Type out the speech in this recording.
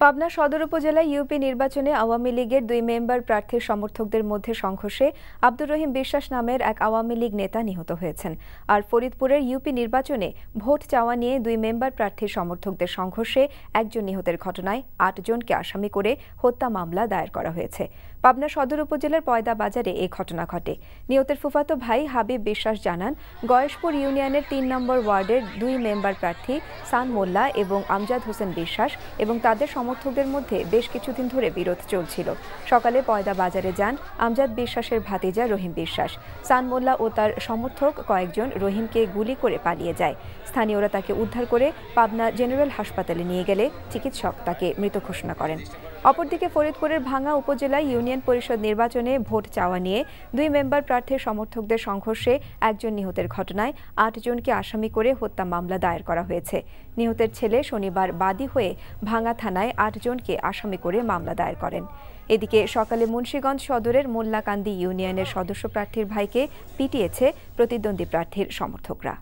পাবনা সদর উপজেলায় ইউপি নির্বাচনে আওয়ামী লীগের 2 মেম্বার প্রার্থীর সমর্থকদের মধ্যে সংঘর্ষে আব্দুর রহিম বিশ্বাস নামের এক আওয়ামী লীগ নেতা নিহত হয়েছেন। আর ফরিদপুরের ইউপি নির্বাচনে ভোট চাওয়া নিয়ে 2 মেম্বার প্রার্থীর সমর্থকদের সংঘর্ষে একজন নিহতের ঘটনায় 8 জনকে আসামি করে হত্যা মামলা দায়ের করা হয়েছে। পাবনা সদর উপজেলার পয়দা বাজারে এই ঘটনা ঘটে। নিহতের ফুফাতো ভাই হাবিব বিশ্বাস জানান, গয়েশপুর ইউনিয়নের 3 নম্বর ওয়ার্ডের 2 মেম্বার প্রার্থী সান মোল্লা এবং আমজাদ হোসেন বিশ্বাস এবং তাদের সমর্থকদের মধ্যে বেশ কিছুদিন ধরে বিরোধ চলছিল। সকালে পয়দা বাজারে যান আমজাদ বিশ্বাসের ভাতিজা রহিম বিশ্বাস। সান মোল্লা ও তার সমর্থক কয়েকজন রহিমকে গুলি করে পালিয়ে যায়। স্থানীয়রা তাকে উদ্ধার করে পাবনা জেনারেল হাসপাতালে নিয়ে গেলে চিকিৎসক তাকে মৃত ঘোষণা করেন। অপরদিকে ফরিদপুরের ভাঙ্গা উপজেলায় ইউনিয়ন পরিষদ নির্বাচনে ভোট চাওয়া নিয়ে 2 মেম্বার প্রার্থীর সমর্থকদের সংঘর্ষে একজন নিহতের ঘটনায় 8 জনকে আসামি করে হত্যা মামলা দায়ের করা হয়েছে। নিহতের ছেলে শনিবার বাদী হয়ে ভাঙ্গা থানায় 8 জনকে আসামি করে মামলা দায়ের করেন। এদিকে সকালে মুন্সিগঞ্জ সদরের মোল্লাকান্দি ইউনিয়নের সদস্য প্রার্থীর ভাইকে পিটিয়েছে প্রতিদ্বন্দ্বী প্রার্থীর সমর্থকরা।